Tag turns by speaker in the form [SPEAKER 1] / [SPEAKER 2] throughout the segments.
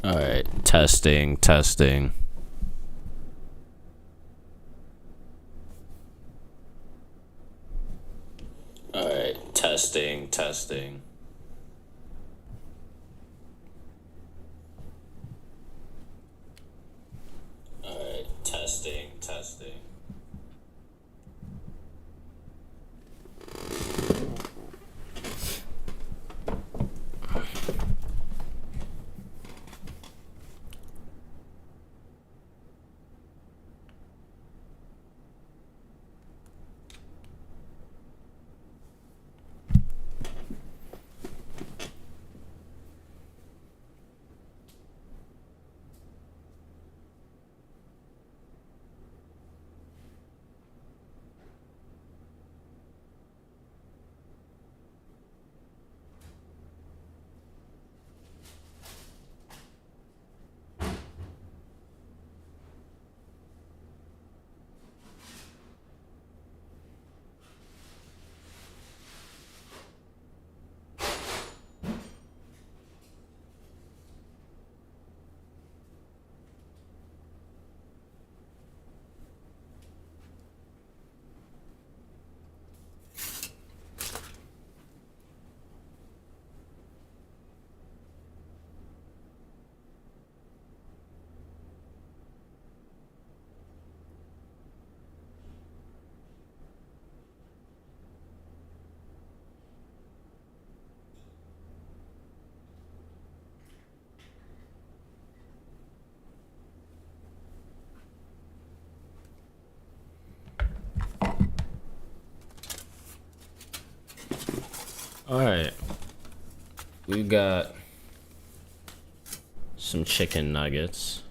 [SPEAKER 1] All right, testing, testing. All right, testing, testing. All right, testing, testing. All right, we got some chicken nuggets.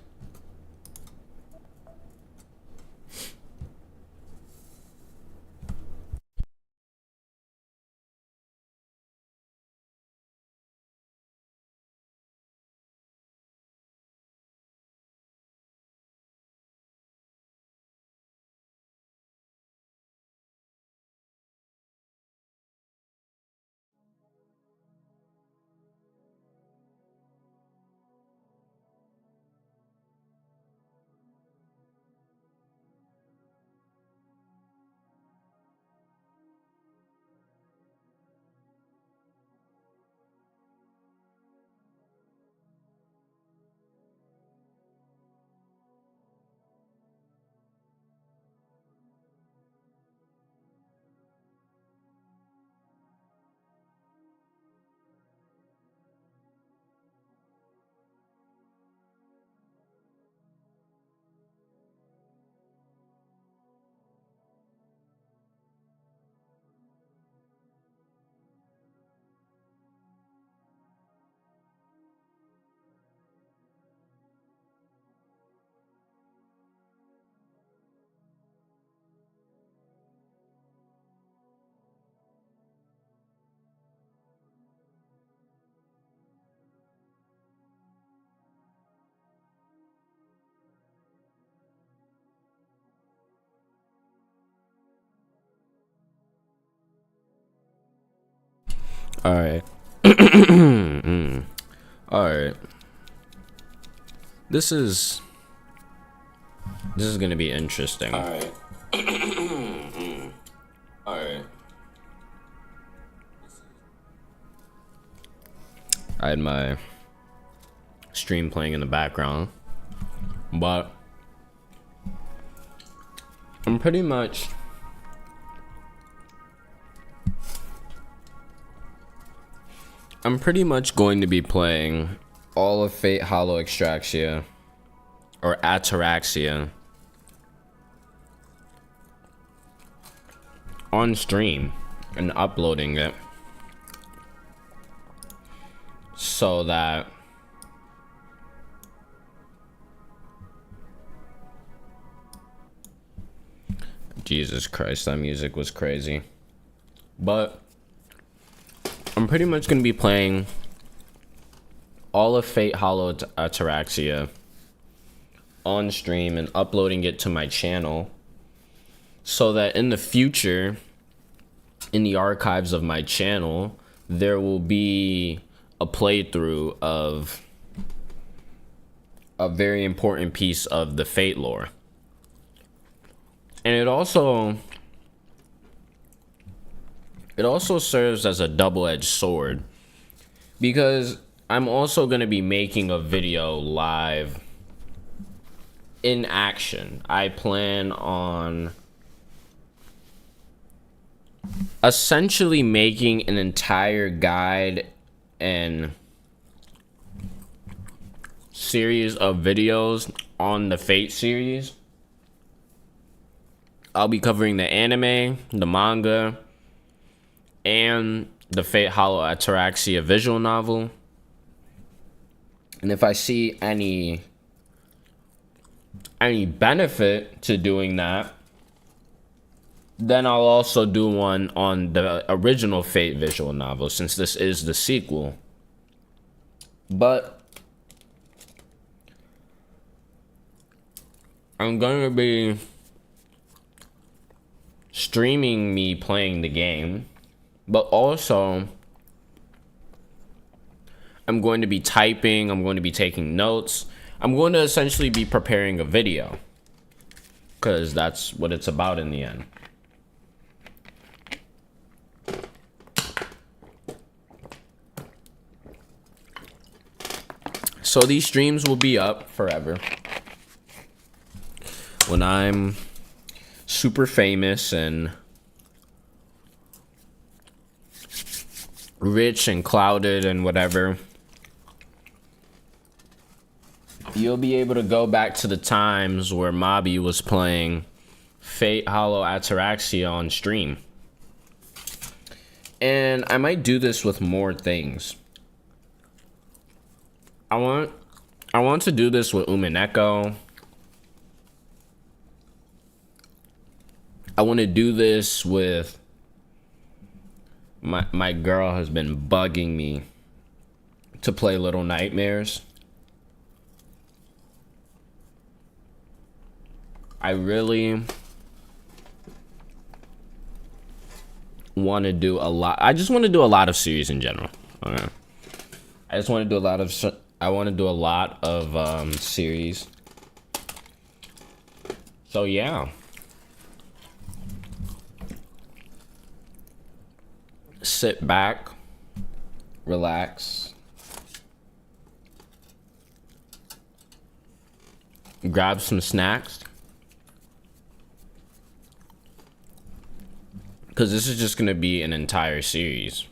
[SPEAKER 1] All right. All right. This is gonna be interesting. All right. All right. I had my stream playing in the background, but I'm pretty much going to be playing all of Fate Hollow Extraxia or Ataraxia on stream and uploading it so that Jesus Christ, that music was crazy. But I'm pretty much going to be playing all of Fate Hollow Ataraxia on stream and uploading it to my channel so that in the future, in the archives of my channel, there will be a playthrough of a very important piece of the Fate lore. And it also serves as a double-edged sword, because I'm also going to be making a video live in action. I plan on essentially making an entire guide and series of videos on the Fate series. I'll be covering the anime, the manga, and the Fate Hollow Ataraxia visual novel. And if I see any benefit to doing that, then I'll also do one on the original Fate visual novel, since this is the sequel. But I'm going to be streaming me playing the game, but also I'm going to be typing, I'm going to be taking notes. I'm going to essentially be preparing a video, because that's what it's about in the end. So these streams will be up forever. When I'm super famous and rich and clouded and whatever, you'll be able to go back to the times where Mobby was playing Fate Hollow Ataraxia on stream. And I might do this with more things. I want to do this with Umineko. I want to do this with my girl has been bugging me to play Little Nightmares. I really want to do a lot. I just want to do a lot of series in general. Okay. I just want to do a lot of series. So yeah. Sit back, relax, grab some snacks, because this is just going to be an entire series.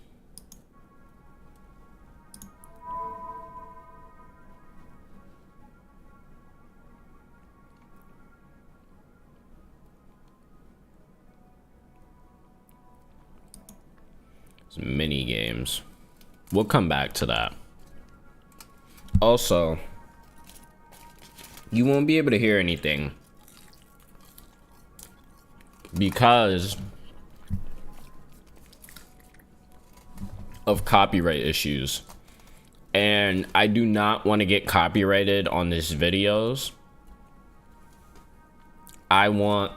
[SPEAKER 1] Mini games. We'll come back to that. Also, you won't be able to hear anything because of copyright issues. And I do not want to get copyrighted on these videos. I want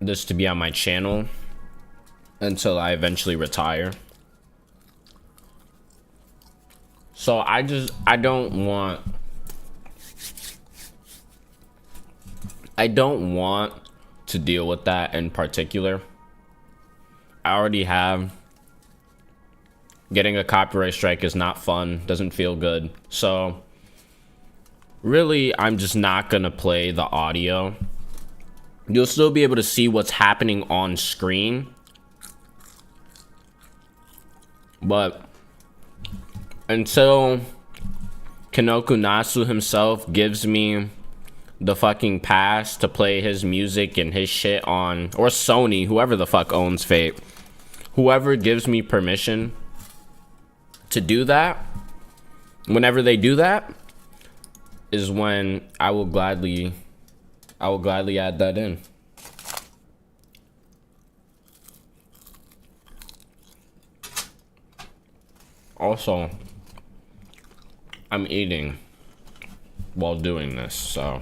[SPEAKER 1] this to be on my channel until I eventually retire. So I don't want to deal with that in particular. I already have. Getting a copyright strike is not fun, doesn't feel good. So really, I'm just not gonna play the audio. You'll still be able to see what's happening on screen, but until Kanoku Natsu himself gives me the fucking pass to play his music and his shit on, or Sony, whoever the fuck owns Fate, whoever gives me permission to do that, whenever they do that, is when I will gladly add that in. Also, I'm eating while doing this, so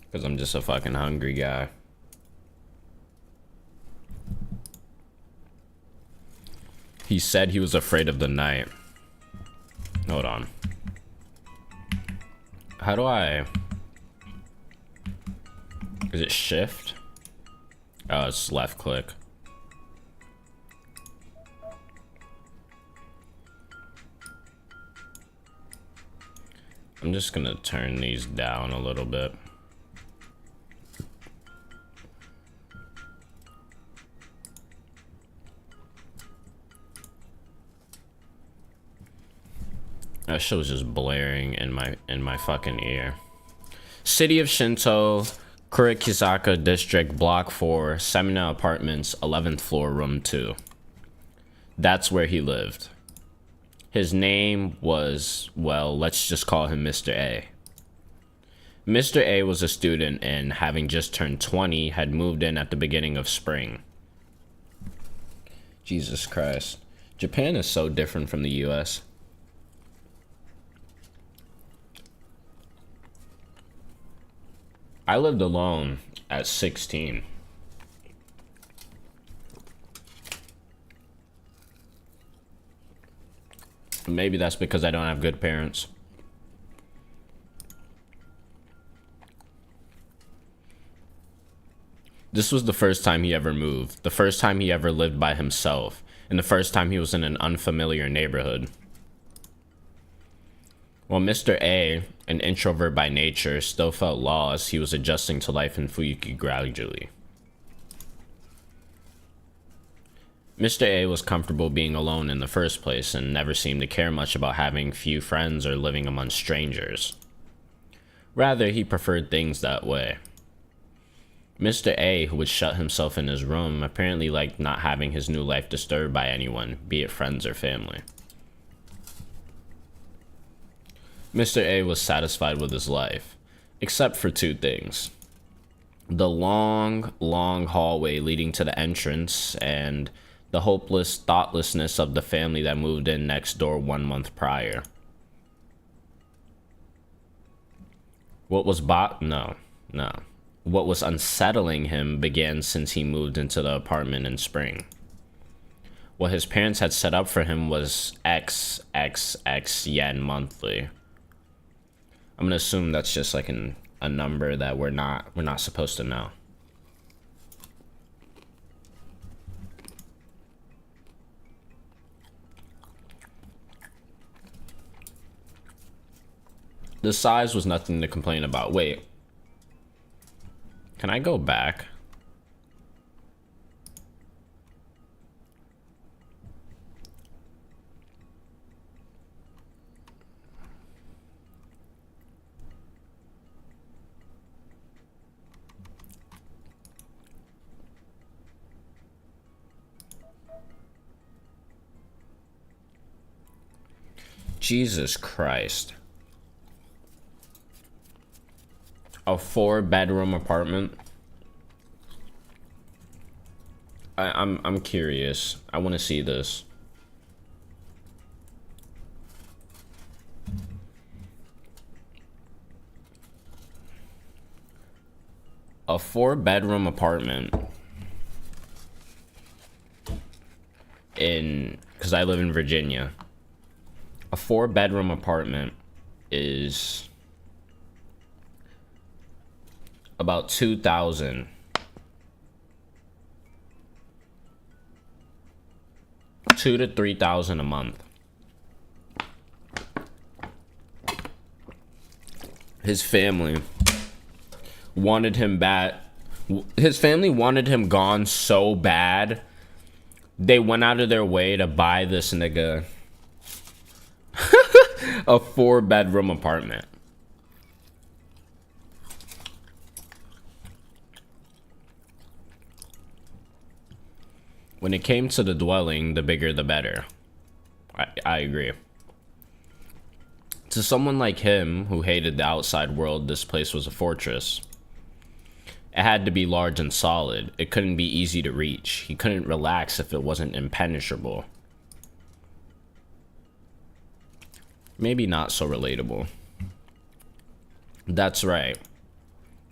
[SPEAKER 1] because I'm just a fucking hungry guy. He said he was afraid of the night. Hold on. How do I... Is it shift? Oh, it's left click. I'm just gonna turn these down a little bit. That show's just blaring in my fucking ear. City of Shinto, Kurikizaka District, Block 4, Semina Apartments, 11th floor, room 2. That's where he lived. His name was, well, let's just call him Mr. A. Mr. A was a student and, having just turned 20, had moved in at the beginning of spring. Jesus Christ. Japan is so different from the US. I lived alone at 16. Maybe that's because I don't have good parents. This was the first time he ever moved, the first time he ever lived by himself, and the first time he was in an unfamiliar neighborhood. While Mr. A, an introvert by nature, still felt lost, he was adjusting to life in Fuyuki gradually. Mr. A was comfortable being alone in the first place and never seemed to care much about having few friends or living among strangers. Rather, he preferred things that way. Mr. A, who would shut himself in his room, apparently liked not having his new life disturbed by anyone, be it friends or family. Mr. A was satisfied with his life, except for two things. The long, long hallway leading to the entrance and the hopeless thoughtlessness of the family that moved in next door 1 month prior. What was What was unsettling him began since he moved into the apartment in spring. What his parents had set up for him was XXX yen monthly. I'm gonna assume that's just like a number that we're not supposed to know. The size was nothing to complain about. Wait. Can I go back? Jesus Christ. A 4-bedroom apartment. I'm curious. I want to see this. A 4-bedroom apartment because I live in Virginia. A 4-bedroom apartment is about $2,000. $2,000 to $3,000 a month. His family wanted him bad. His family wanted him gone so bad, they went out of their way to buy this nigga a 4-bedroom apartment. When it came to the dwelling, the bigger the better. I agree. To someone like him, who hated the outside world, this place was a fortress. It had to be large and solid. It couldn't be easy to reach. He couldn't relax if it wasn't impenetrable. Maybe not so relatable. That's right.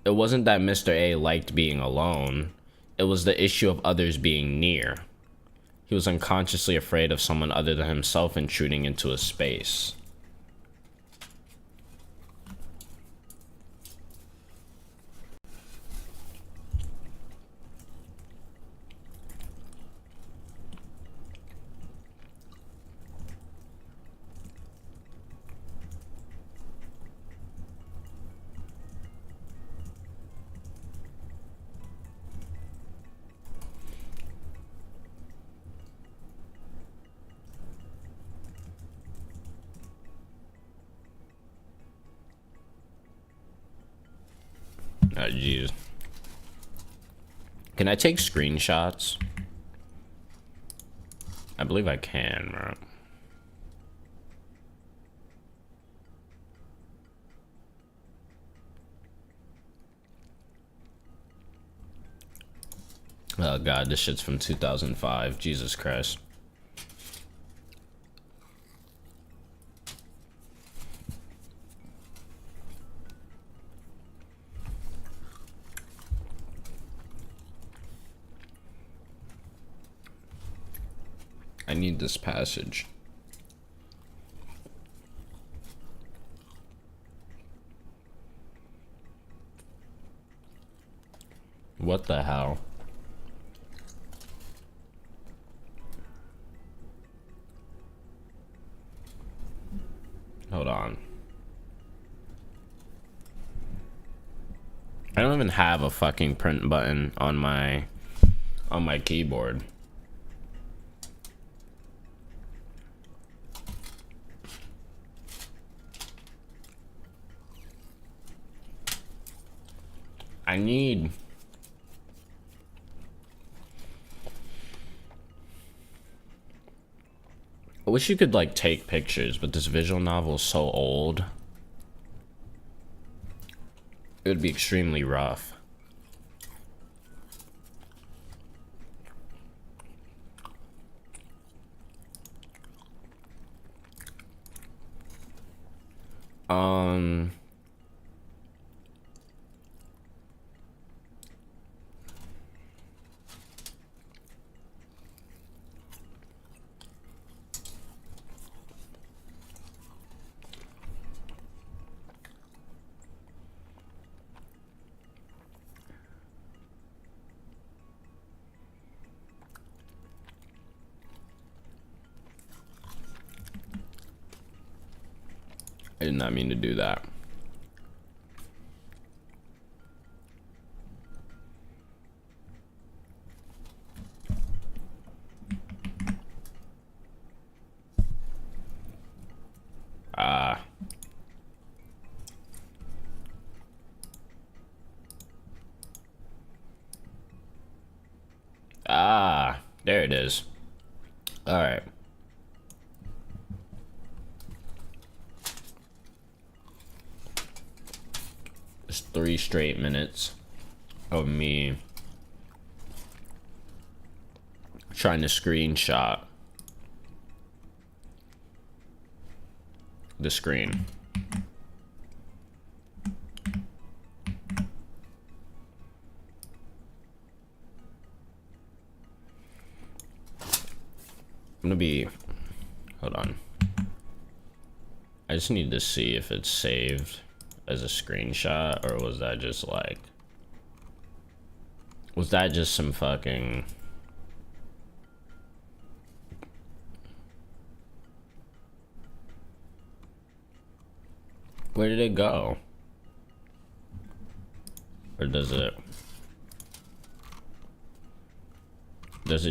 [SPEAKER 1] It wasn't that Mr. A liked being alone. It was the issue of others being near. He was unconsciously afraid of someone other than himself intruding into his space. Oh, jeez. Can I take screenshots? I believe I can, right? Oh god, this shit's from 2005. Jesus Christ. I need this passage. What the hell? Hold on. I don't even have a fucking print button on my keyboard. I wish you could like take pictures, but this visual novel is so old. It would be extremely rough. I did not mean to do that. There it is. All right. It's 3 straight minutes of me trying to screenshot the screen. I'm gonna be, hold on. I just need to see if it's saved as a screenshot, or was that just like, was that just some fucking, where did it go? Or does it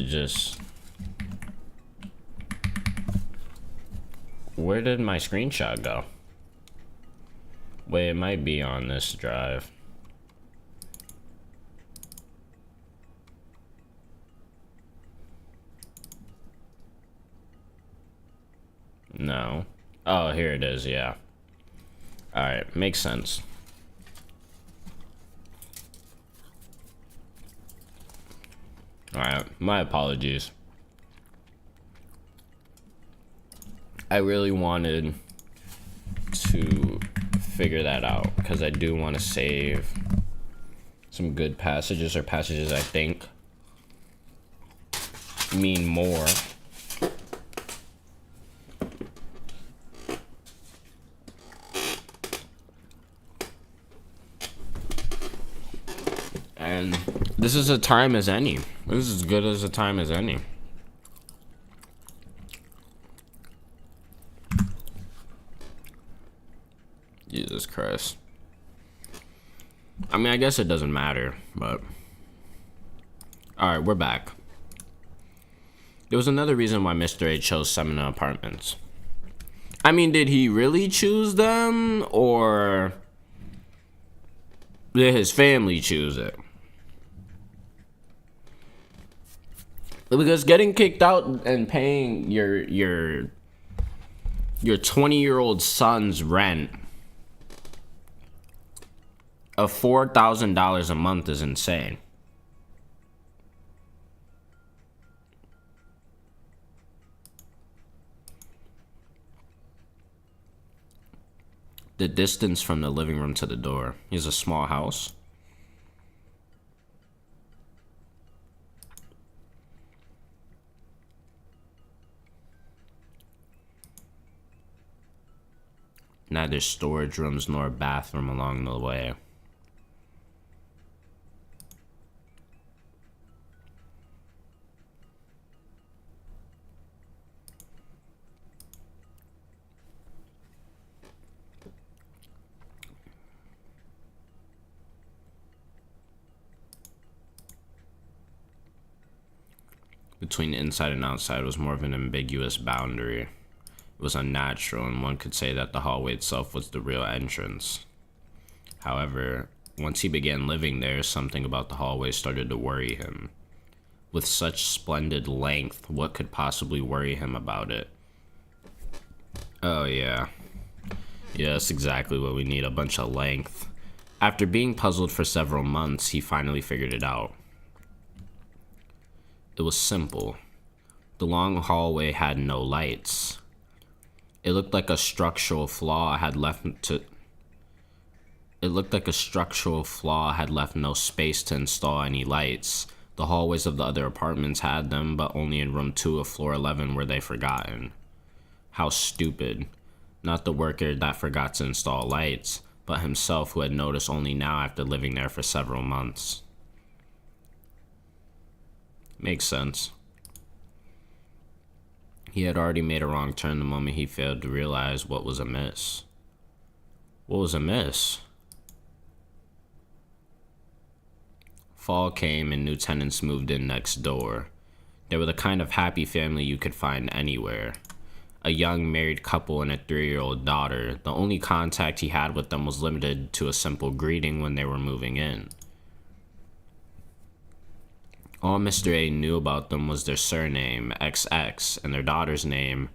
[SPEAKER 1] just, where did my screenshot go? Wait, it might be on this drive. No. Oh, here it is, yeah. Alright, makes sense. Alright, my apologies. I really wanted to figure that out because I do want to save some good passages, or passages I think mean more. And this is a time as any. This is as good as a time as any. Jesus Christ. I mean, I guess it doesn't matter, but... Alright, we're back. There was another reason why Mr. A chose Semina Apartments. I mean, did he really choose them, or did his family choose it? Because getting kicked out and paying your 20-year-old son's rent of $4,000 a month is insane. The distance from the living room to the door is a small house. Neither storage rooms nor bathroom along the way. Between inside and outside was more of an ambiguous boundary. It was unnatural, and one could say that the hallway itself was the real entrance. However, once he began living there, something about the hallway started to worry him. With such splendid length, what could possibly worry him about it? Oh yeah. Yeah, that's exactly what we need, a bunch of length. After being puzzled for several months, he finally figured it out. It was simple. The long hallway had no lights. It looked like a structural flaw had left no space to install any lights. The hallways of the other apartments had them, but only in room 2 of floor 11 were they forgotten. How stupid. Not the worker that forgot to install lights, but himself, who had noticed only now after living there for several months. Makes sense. He had already made a wrong turn the moment he failed to realize what was amiss. What was amiss? Fall came and new tenants moved in next door. They were the kind of happy family you could find anywhere. A young married couple and a 3-year-old daughter. The only contact he had with them was limited to a simple greeting when they were moving in. All Mr. A knew about them was their surname, XX, and their daughter's name.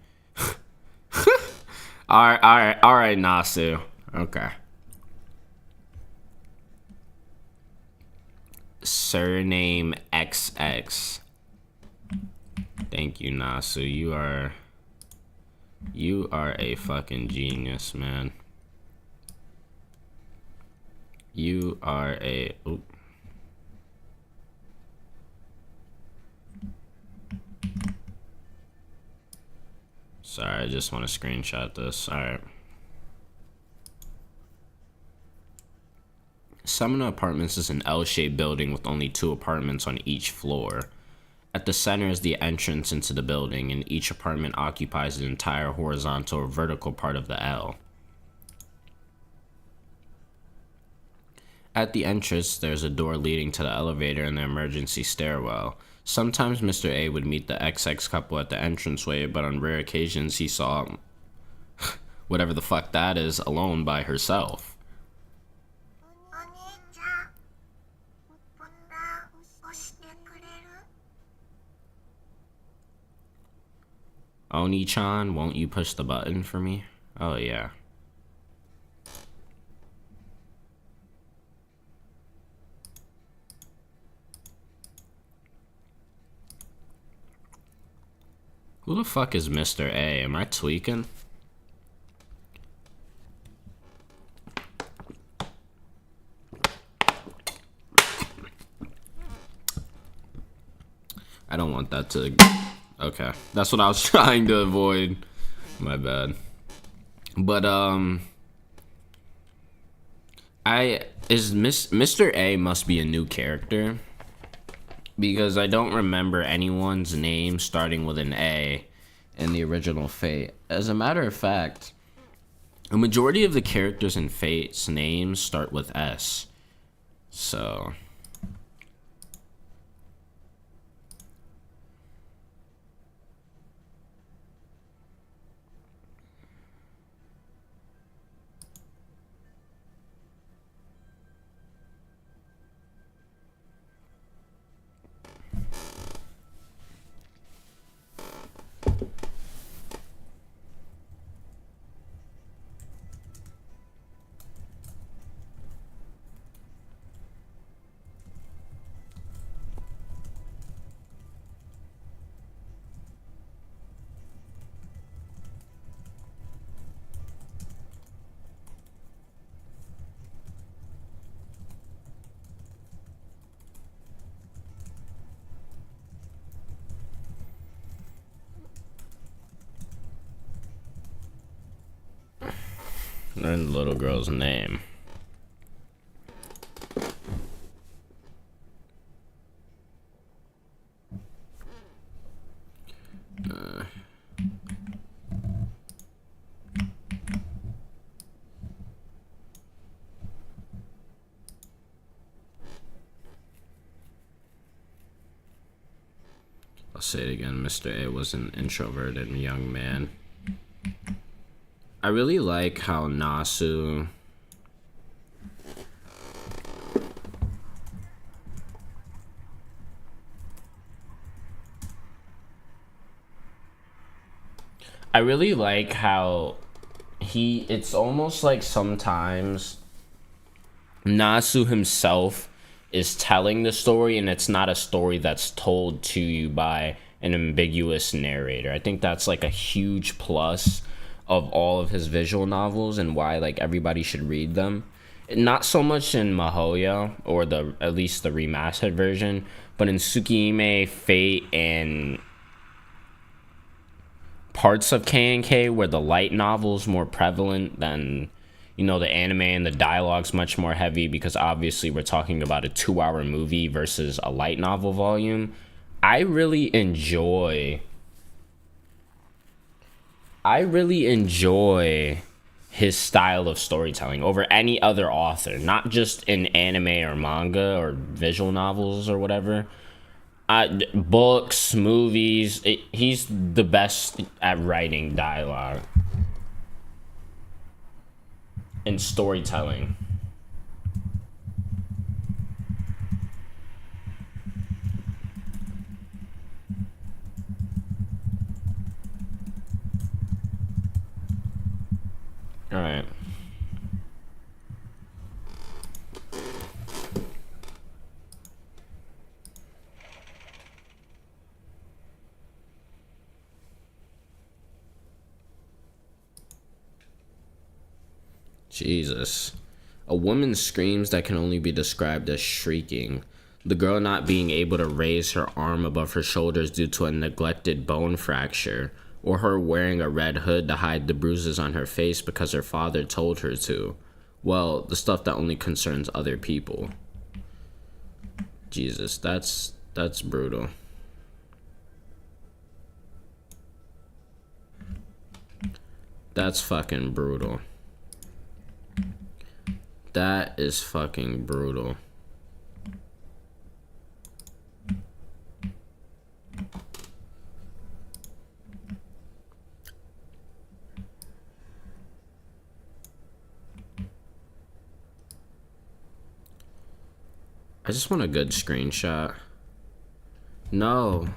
[SPEAKER 1] Alright, Nasu. Okay. Surname XX. Thank you, Nasu. You are a fucking genius, man. You are a... Oop. Sorry, I just want to screenshot this. Alright. Semina Apartments is an L-shaped building with only 2 apartments on each floor. At the center is the entrance into the building, and each apartment occupies the entire horizontal or vertical part of the L. At the entrance, there's a door leading to the elevator and the emergency stairwell. Sometimes Mr. A would meet the XX couple at the entranceway, but on rare occasions he saw whatever the fuck that is alone by herself. Oni-chan, won't you push the button for me? Oh yeah. Who the fuck is Mr. A? Am I tweaking? I don't want that to... Okay, that's what I was trying to avoid. My bad. But, Mr. A must be a new character. Because I don't remember anyone's name starting with an A in the original Fate. As a matter of fact, a majority of the characters in Fate's names start with S. So... learn the little girl's name. I'll say it again. Mr. A was an introverted young man. I really like how Nasu... I really like how it's almost like sometimes Nasu himself is telling the story, and it's not a story that's told to you by an ambiguous narrator. I think that's like a huge plus of all of his visual novels and why like everybody should read them. Not so much in Mahoya or at least the remastered version, but in Tsukihime, Fate, and parts of K&K where the light novel's more prevalent than, you know, the anime, and the dialogue's much more heavy because obviously we're talking about a 2-hour movie versus a light novel volume. I really enjoy his style of storytelling over any other author, not just in anime or manga or visual novels or whatever. Books, movies, he's the best at writing dialogue and storytelling. All right. Jesus. A woman screams that can only be described as shrieking. The girl not being able to raise her arm above her shoulders due to a neglected bone fracture, or her wearing a red hood to hide the bruises on her face because her father told her to. Well, the stuff that only concerns other people. Jesus, that's brutal. That's fucking brutal. That is fucking brutal. I just want a good screenshot. No.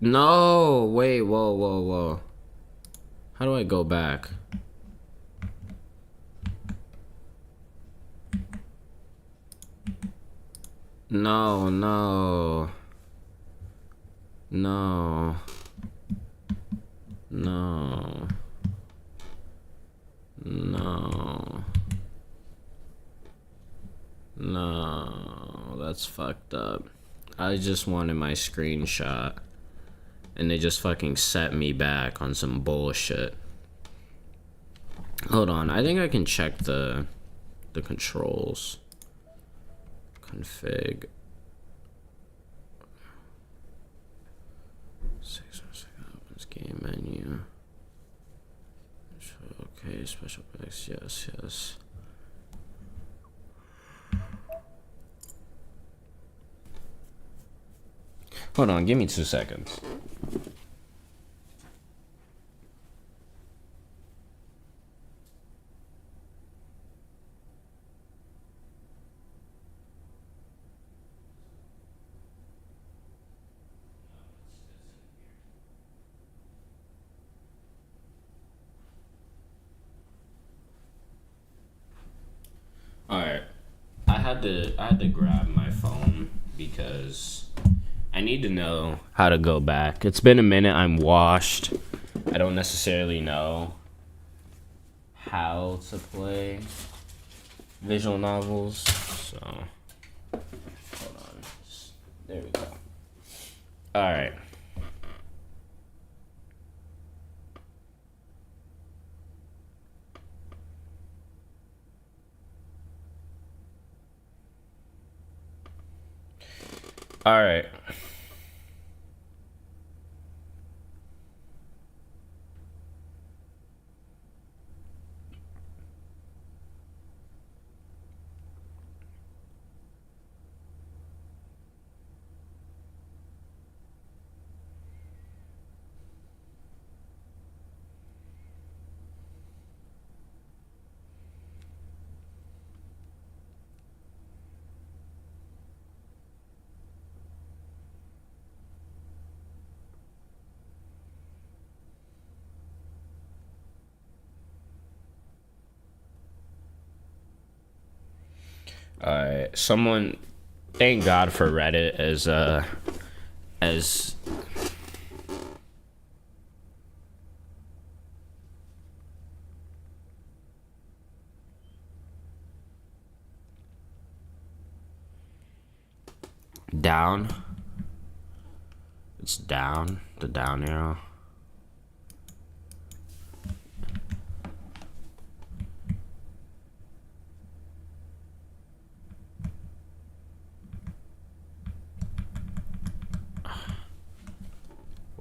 [SPEAKER 1] No! Wait, whoa. How do I go back? No. No. That's fucked up. I just wanted my screenshot. And they just fucking set me back on some bullshit. Hold on, I think I can check the controls. Config. 6 opens game menu. Okay, special effects, yes. Hold on, give me 2 seconds. Alright. I had to grab my phone because I need to know how to go back. It's been a minute, I'm washed. I don't necessarily know how to play visual novels. So hold on. There we go. Alright. Alright. Alright. Someone, thank God for Reddit as down. It's down, the down arrow.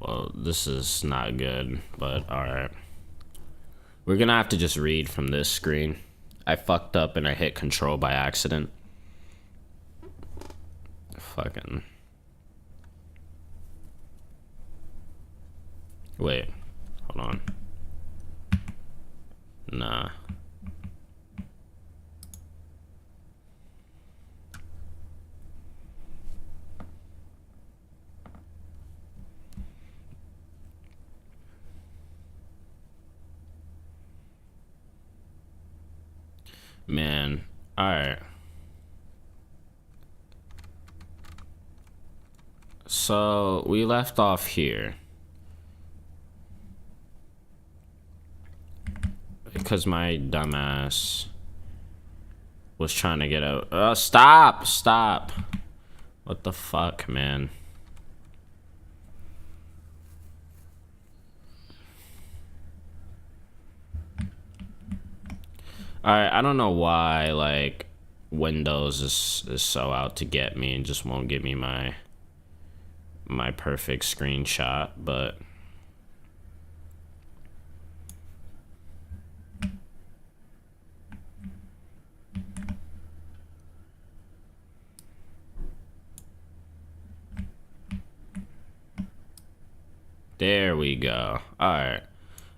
[SPEAKER 1] Well, this is not good, but alright. We're gonna have to just read from this screen. I fucked up and I hit control by accident. Fucking. Wait, hold on. Nah. Man, alright. So, we left off here. Because my dumbass was trying to get out. Stop! What the fuck, man? Alright, I don't know why, like, Windows is so out to get me and just won't give me my perfect screenshot, but there we go. Alright.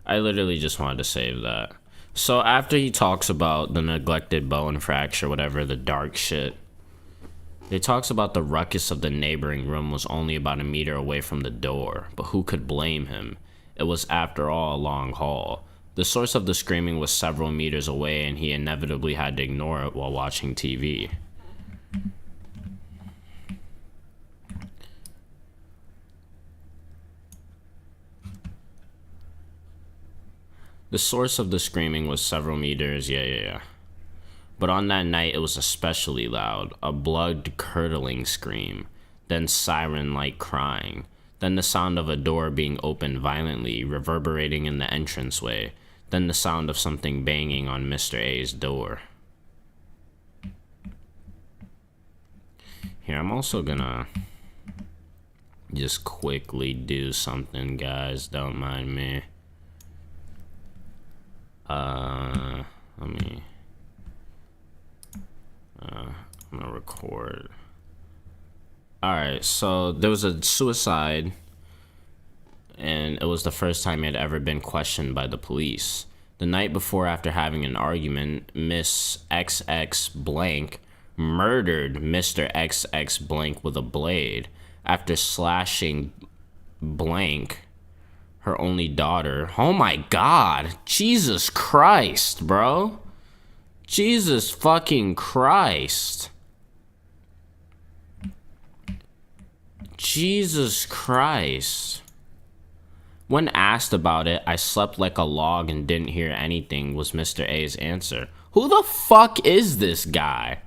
[SPEAKER 1] I literally just wanted to save that. So after he talks about the neglected bone fracture, whatever, the dark shit, he talks about the ruckus of the neighboring room was only about a meter away from the door, but who could blame him? It was, after all, a long hall. The source of the screaming was several meters away, and he inevitably had to ignore it while watching TV. The source of the screaming was several meters, yeah. But on that night, it was especially loud, a blood-curdling scream. then siren-like crying, then the sound of a door being opened violently, reverberating in the entranceway, then the sound of something banging on Mr. A's door. Here, I'm also gonna just quickly do something, guys. Don't mind me. I'm gonna record. Alright, so there was a suicide, and it was the first time he had ever been questioned by the police. The night before, after having an argument, Miss XX blank murdered Mr. XX blank with a blade after slashing blank, her only daughter. Oh my god. Jesus Christ, bro. Jesus fucking Christ. Jesus Christ. When asked about it, I slept like a log and didn't hear anything, was Mr. A's answer. Who the fuck is this guy?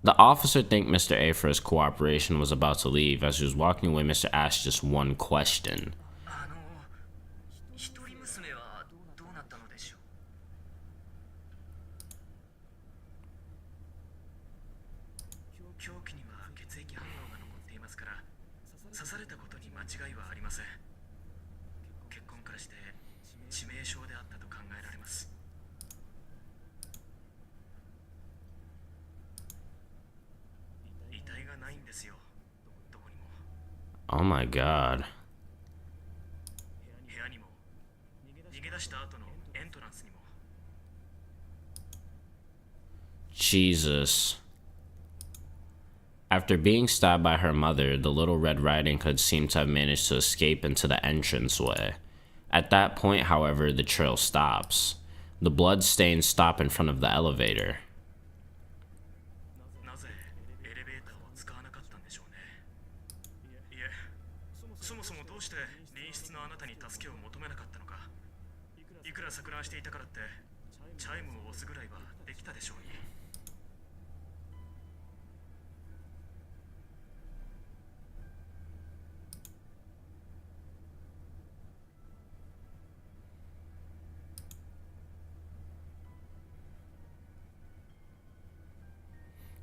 [SPEAKER 1] The officer thanked Mr. A for his cooperation, was about to leave. As he was walking away, Mr. asked just one question. Oh my god. Jesus. After being stabbed by her mother, the Little Red Riding Hood seemed to have managed to escape into the entranceway. At that point, however, the trail stops. The blood-stains stop in front of the elevator.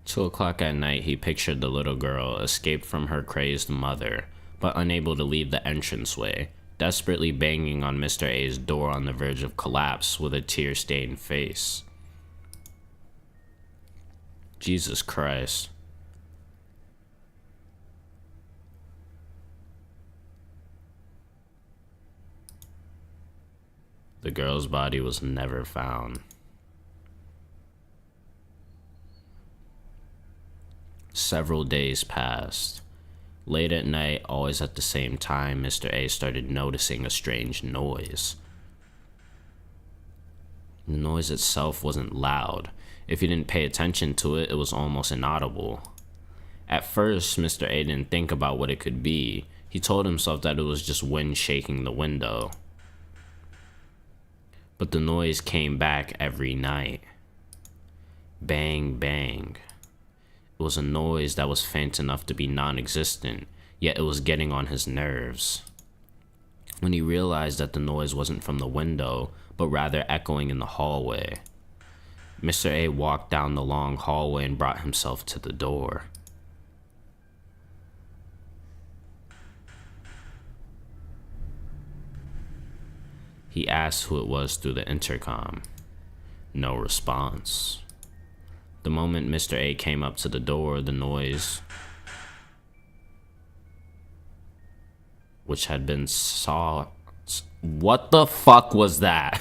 [SPEAKER 1] Two o'clock at night, he pictured the little girl, escaped from her crazed mother, but unable to leave the entranceway, desperately banging on Mr. A's door on the verge of collapse with a tear-stained face. Jesus Christ. The girl's body was never found. Several days passed. Late at night, always at the same time, Mr. A started noticing a strange noise. The noise itself wasn't loud. If he didn't pay attention to it, it was almost inaudible. At first, Mr. A didn't think about what it could be. He told himself that it was just wind shaking the window. But the noise came back every night. Bang, bang. It was a noise that was faint enough to be non-existent, yet it was getting on his nerves. When he realized that the noise wasn't from the window, but rather echoing in the hallway, Mr. A walked down the long hallway and brought himself to the door. He asked who it was through the intercom. No response. The moment Mr. A came up to the door, the noise, which had been what the fuck was that?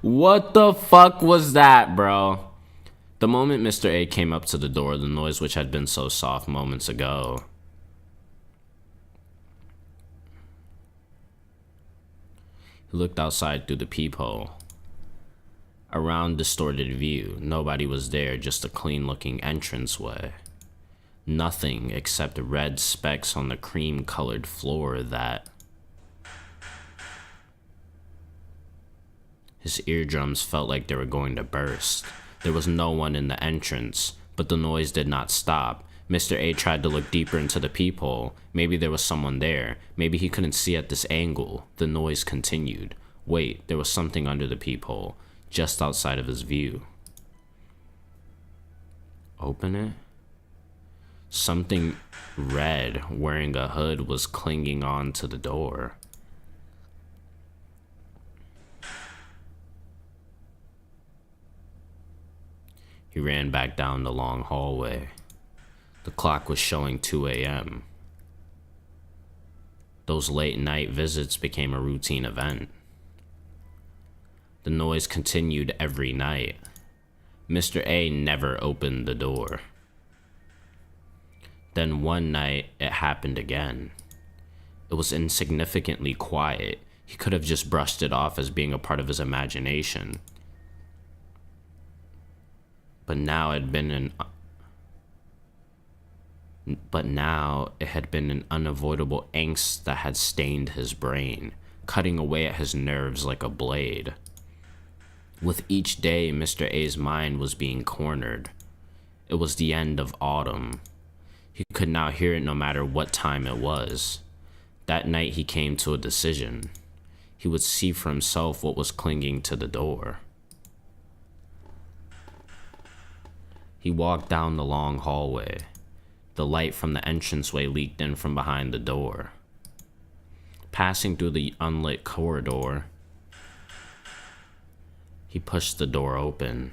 [SPEAKER 1] What the fuck was that, bro? The moment Mr. A came up to the door, the noise which had been so soft moments ago, he looked outside through the peephole. A round, distorted view. Nobody was there, just a clean-looking entranceway. Nothing except red specks on the cream-colored floor that... His eardrums felt like they were going to burst. There was no one in the entrance, but the noise did not stop. Mr. A tried to look deeper into the peephole. Maybe there was someone there. Maybe he couldn't see at this angle. The noise continued. Wait, there was something under the peephole, just outside of his view. Open it? Something red wearing a hood was clinging on to the door. He ran back down the long hallway. The clock was showing 2 a.m. Those late night visits became a routine event. The noise continued every night. Mr. A never opened the door. Then one night, it happened again. It was insignificantly quiet. He could have just brushed it off as being a part of his imagination. But now it had been an unavoidable angst that had stained his brain, cutting away at his nerves like a blade. With each day, Mr. A's mind was being cornered. It was the end of autumn. He could now hear it no matter what time it was. That night he came to a decision. He would see for himself what was clinging to the door. He walked down the long hallway. The light from the entranceway leaked in from behind the door. Passing through the unlit corridor, he pushed the door open.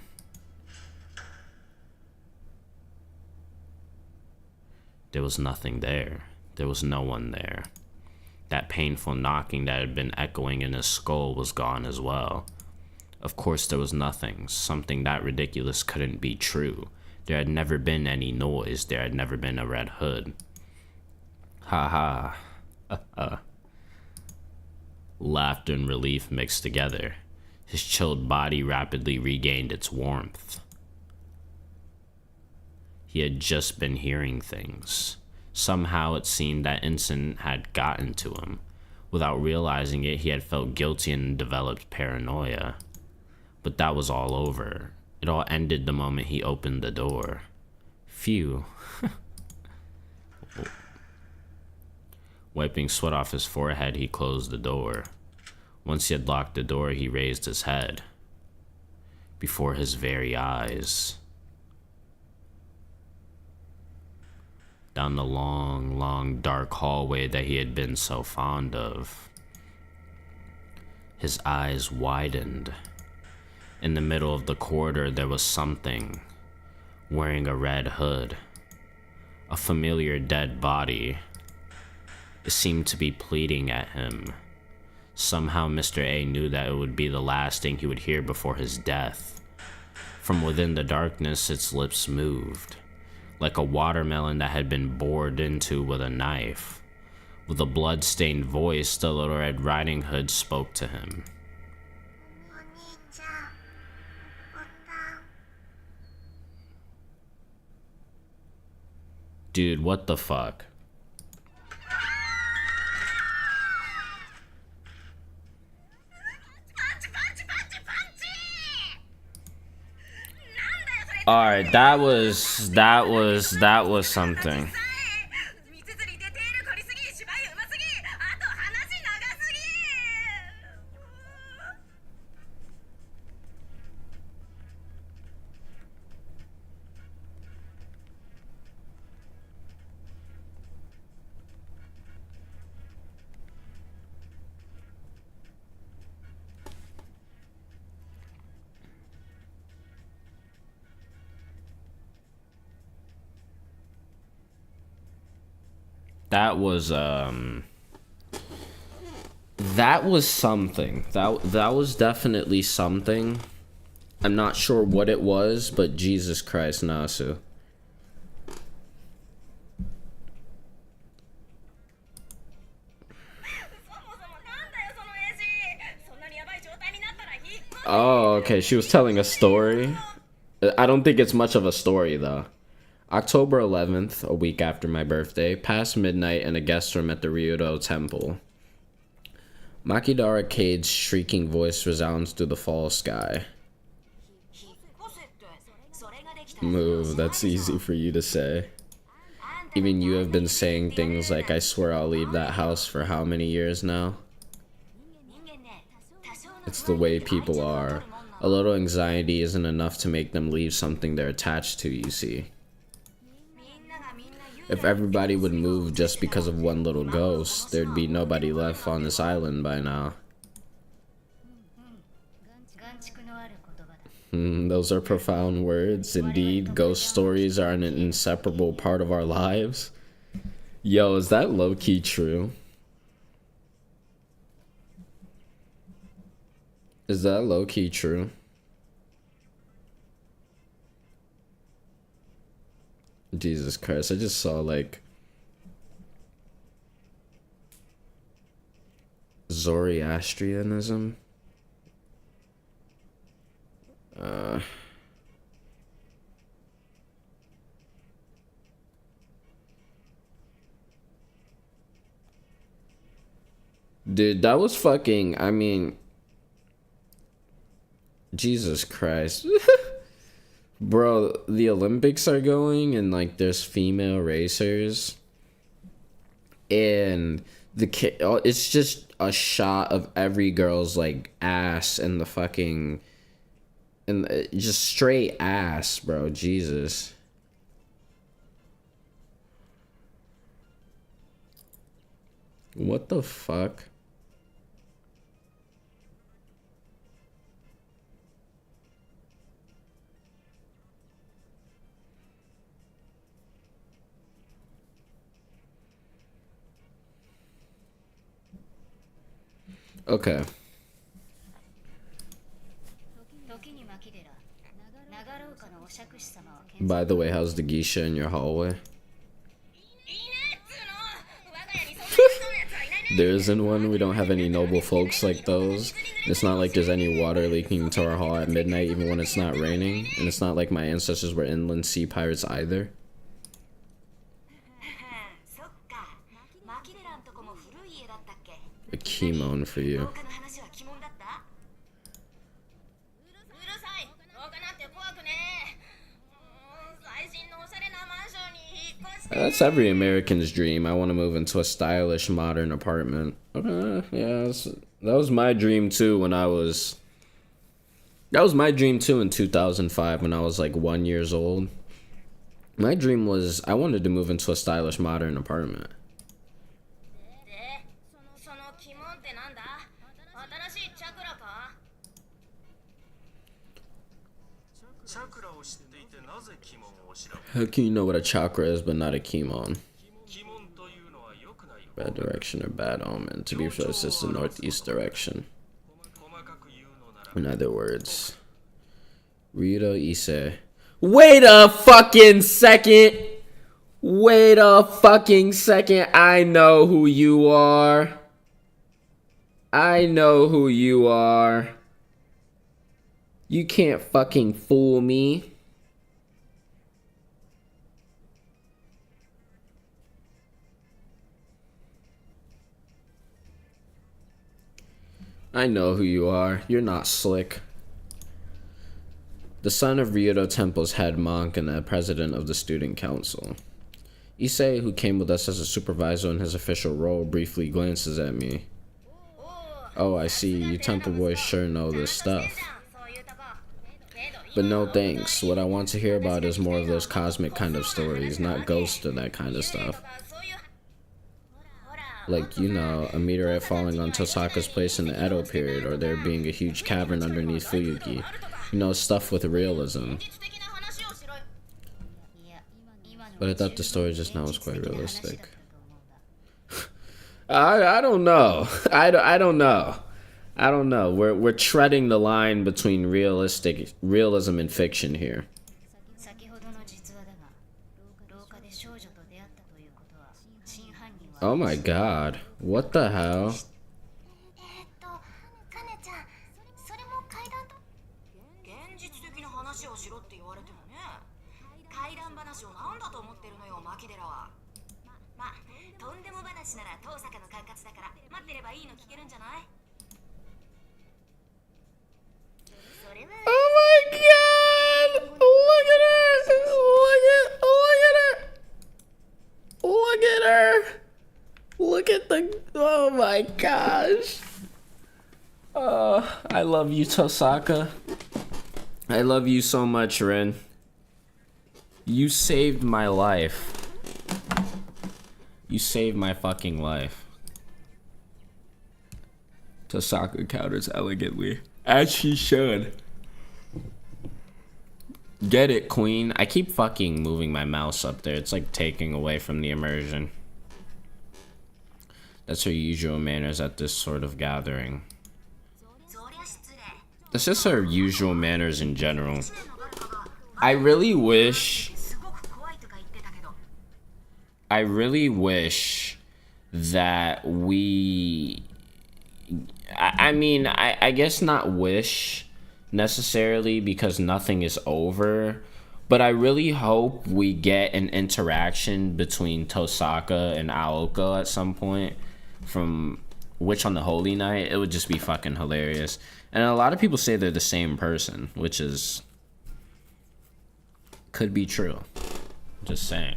[SPEAKER 1] There was nothing there. There was no one there. That painful knocking that had been echoing in his skull was gone as well. Of course there was nothing. Something that ridiculous couldn't be true. There had never been any noise. There had never been a red hood. Ha ha. Laughter and relief mixed together. His chilled body rapidly regained its warmth. He had just been hearing things. Somehow it seemed that incident had gotten to him. Without realizing it, he had felt guilty and developed paranoia. But that was all over. It all ended the moment he opened the door. Phew. Wiping sweat off his forehead, he closed the door. Once he had locked the door, he raised his head. Before his very eyes. Down the long, long, dark hallway that he had been so fond of. His eyes widened. In the middle of the corridor, there was something wearing a red hood. A familiar dead body. It seemed to be pleading at him. Somehow Mr. A knew that it would be the last thing he would hear before his death. From within the darkness, its lips moved, like a watermelon that had been bored into with a knife. With a blood-stained voice, the Little Red Riding Hood spoke to him. Dude, what the fuck? Alright, that was something. That was something. That was definitely something. I'm not sure what it was, but Jesus Christ, Nasu. Oh, okay, she was telling a story. I don't think it's much of a story, though. October 11th, a week after my birthday, past midnight in a guest room at the Ryudo Temple. Makidara Cade's shrieking voice resounds through the fall sky. Move, that's easy for you to say. Even you have been saying things like, I swear I'll leave that house for how many years now? It's the way people are. A little anxiety isn't enough to make them leave something they're attached to, you see. If everybody would move just because of one little ghost, there'd be nobody left on this island by now. Those are profound words. Indeed, ghost stories are an inseparable part of our lives. Yo, is that low-key true? Is that low-key true? Jesus Christ, I just saw like Zoroastrianism. Dude, that was fucking, I mean, Jesus Christ. Bro, the Olympics are going and like there's female racers and it's just a shot of every girl's like ass and the fucking and just straight ass, bro. Jesus. What the fuck? Okay. By the way, how's the geisha in your hallway? There isn't one. We don't have any noble folks like those. It's not like there's any water leaking into our hall at midnight even when it's not raining. And it's not like my ancestors were inland sea pirates either. A kimono for you. That's every American's dream. I want to move into a stylish, modern apartment. Okay, yeah, that was my dream too when I was... That was my dream too in 2005 when I was like 1 year old. My dream was I wanted to move into a stylish, modern apartment. How can you know what a chakra is but not a kimono? Bad direction or bad omen. To be precise, it's the northeast direction. In other words, Rito Ise. Wait a fucking second! Wait a fucking second. I know who you are. I know who you are. You can't fucking fool me. I know who you are. You're not slick. The son of Ryoto Temple's head monk and the president of the student council. Issei, who came with us as a supervisor in his official role, briefly glances at me. Oh, I see. You temple boys sure know this stuff. But no thanks. What I want to hear about is more of those cosmic kind of stories, not ghosts or that kind of stuff. Like, you know, a meteorite falling on Tosaka's place in the Edo period, or there being a huge cavern underneath Fuyuki. You know, stuff with realism. But I thought the story just now was quite realistic. I don't know. I don't know. I don't know. We're treading the line between realism and fiction here. Oh my god. What the hell? Oh my god! Look at her! Look at her! look at the. Oh my gosh. I love you, Tosaka. I love you so much, Rin. You saved my life. You saved my fucking life. Tosaka counters elegantly. As she should. Get it, queen. I keep fucking moving my mouse up there. It's like taking away from the immersion. That's her usual manners at this sort of gathering. That's just her usual manners in general. I really wish that we... I mean, I guess not wish necessarily because nothing is over, but I really hope we get an interaction between Tosaka and Aoka at some point from Witch on the Holy Night. It would just be fucking hilarious. And a lot of people say they're the same person, which is... could be true. Just saying.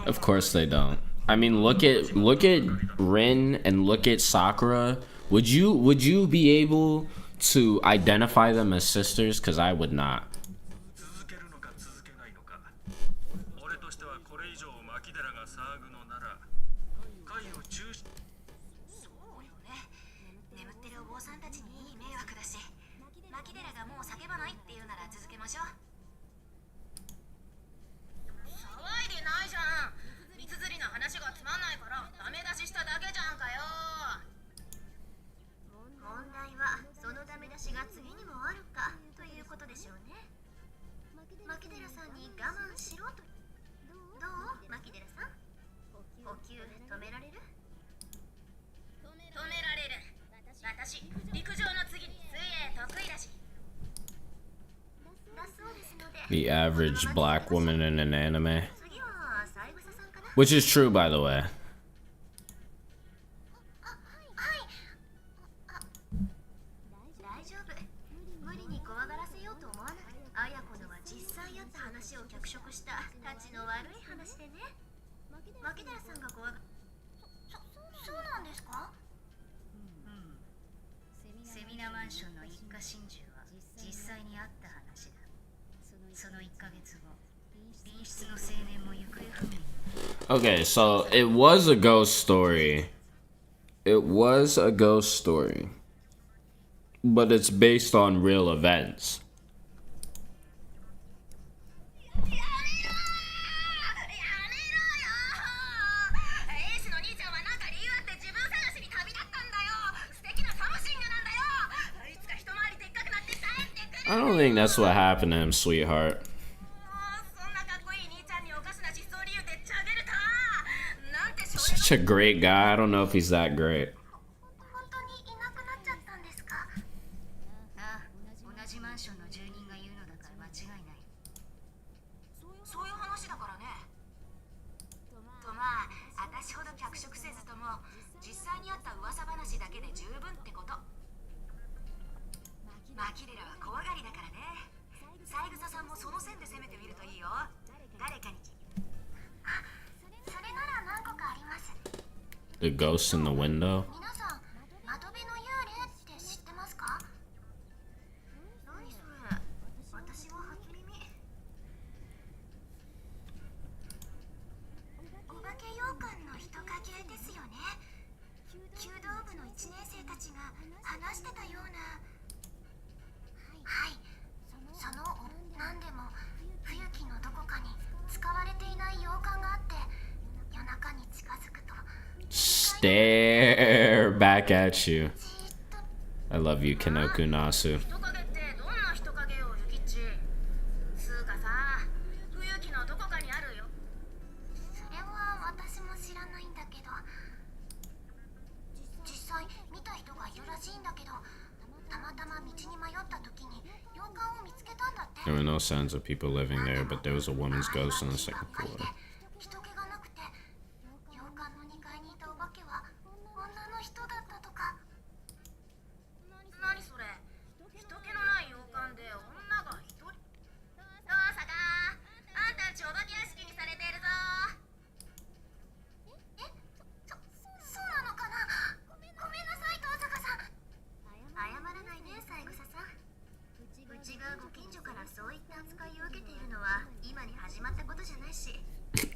[SPEAKER 1] Of course they don't. I mean, look at Rin and look at Sakura. Would you be able to identify them as sisters? Because I would not. The average black woman in an anime. Which is true, by the way. Okay, so it was a ghost story. It was a ghost story. But it's based on real events. I don't think that's what happened to him, sweetheart. Such a great guy. I don't know if he's that great. The ghost in the window. Stare back at you. I love you, Kenoku Nasu. There were no signs of people living there, but there was a woman's ghost on the second floor.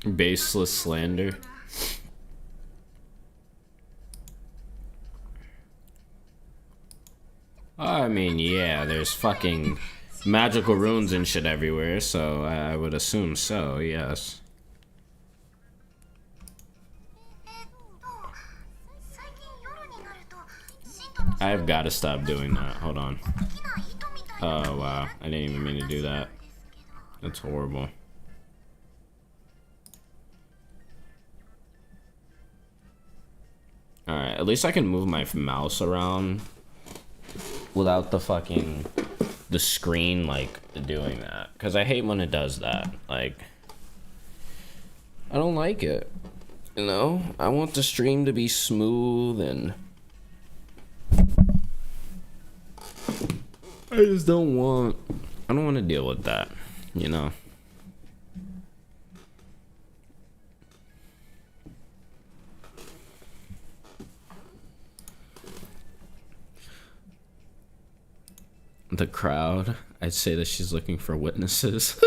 [SPEAKER 1] Baseless slander. I mean, yeah, there's fucking magical runes and shit everywhere, so I would assume so, yes. I've got to stop doing that. Hold on. Oh, wow. I didn't even mean to do that. That's horrible. Alright, at least I can move my mouse around without the screen, like, doing that. Because I hate when it does that. Like, I don't like it. You know? I want the stream to be smooth and... I don't want to deal with that, you know? The crowd, I'd say that she's looking for witnesses.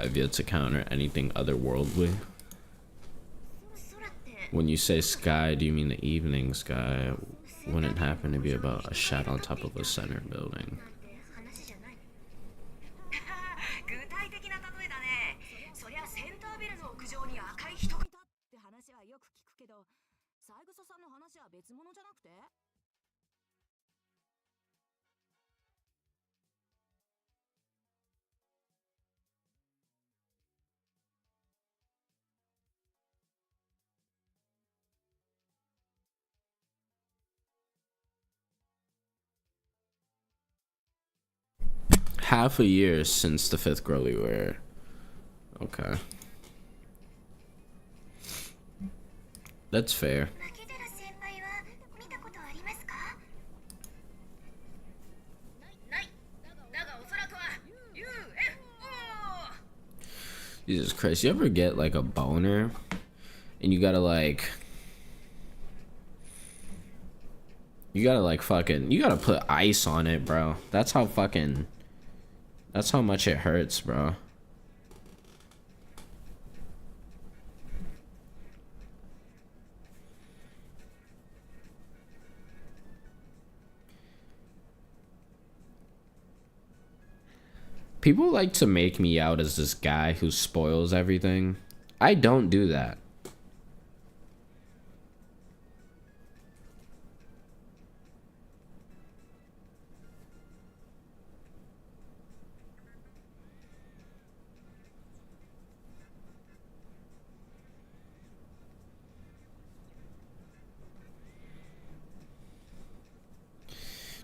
[SPEAKER 1] I've yet to counter anything otherworldly. When you say sky, do you mean the evening sky? Wouldn't happen to be about a shadow on top of a center building. Half a year since the 5th girl you were. Okay. That's fair. Jesus Christ, you ever get like a boner and you gotta like put ice on it, bro. That's how much it hurts, bro. People like to make me out as this guy who spoils everything. I don't do that.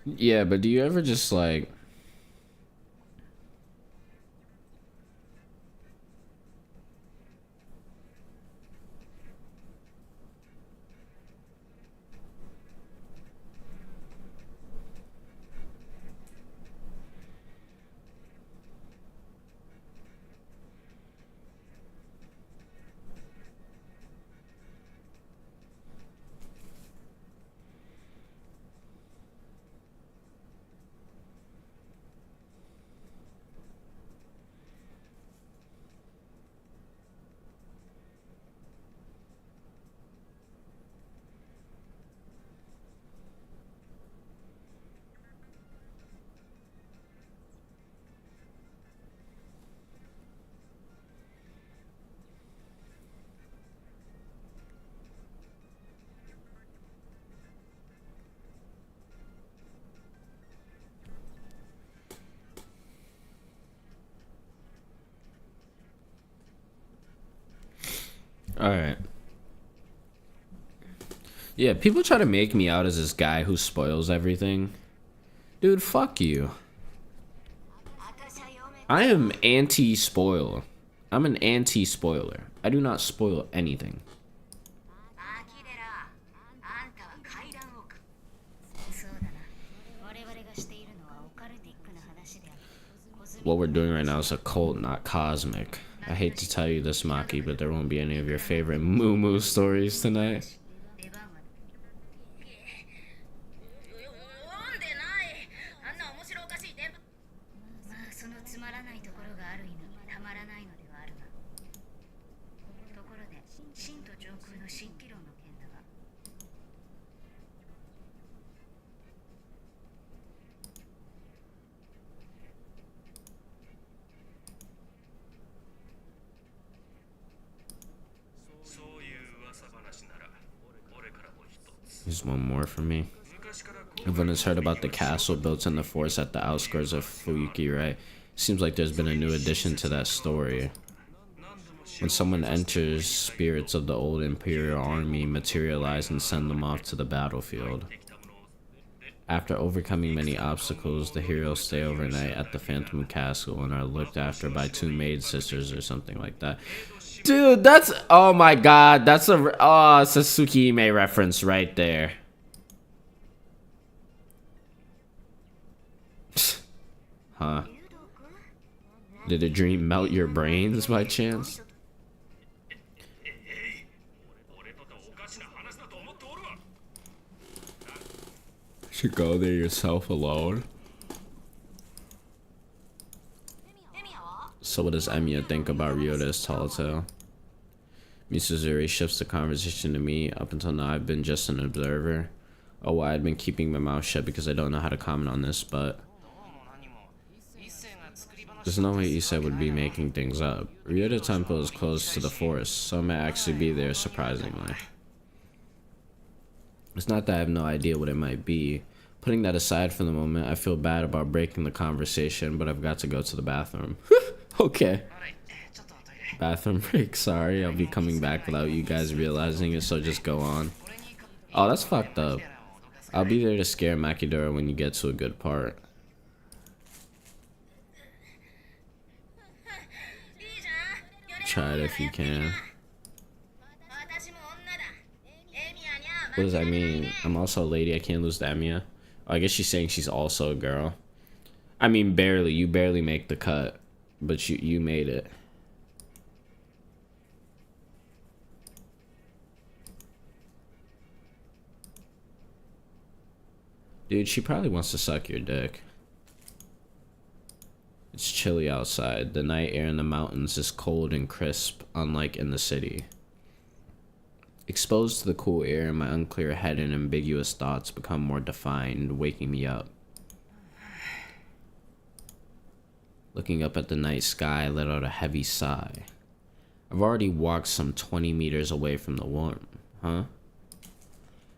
[SPEAKER 1] Yeah, but do you ever just like... Alright. Yeah, people try to make me out as this guy who spoils everything. Dude, fuck you. I am anti-spoil. I'm an anti-spoiler. I do not spoil anything. What we're doing right now is occult, not cosmic. I hate to tell you this, Maki, but there won't be any of your favorite moo-moo stories tonight. Here's one more for me. Everyone has heard about the castle built in the forest at the outskirts of Fuyuki, right? Seems like there's been a new addition to that story. When someone enters, spirits of the old Imperial Army materialize and send them off to the battlefield. After overcoming many obstacles, the heroes stay overnight at the Phantom Castle and are looked after by two maid sisters or something like that. Dude, that's... Oh my god, that's a... Oh, it's a Tsukihime reference right there. Huh. Did a dream melt your brains by chance? Should go there yourself alone. So what does Emiya think about Ryota's tall tale? Misuzuri shifts the conversation to me. Up until now, I've been just an observer. Oh, well, I'd been keeping my mouth shut because I don't know how to comment on this, but... There's no way Issei would be making things up. Ryota Temple is close to the forest, so I may actually be there, surprisingly. It's not that I have no idea what it might be. Putting that aside for the moment, I feel bad about breaking the conversation, but I've got to go to the bathroom. Okay. Bathroom break, sorry. I'll be coming back without you guys realizing it, so just go on. Oh, that's fucked up. I'll be there to scare Makidora when you get to a good part. Try it if you can. What does that mean? I'm also a lady, I can't lose to Emiya. Oh, I guess she's saying she's also a girl. I mean, barely. You barely make the cut. But you made it. Dude, she probably wants to suck your dick. It's chilly outside. The night air in the mountains is cold and crisp, unlike in the city. Exposed to the cool air, my unclear head and ambiguous thoughts become more defined, waking me up. Looking up at the night sky, I let out a heavy sigh. I've already walked some 20 meters away from the warmth, huh?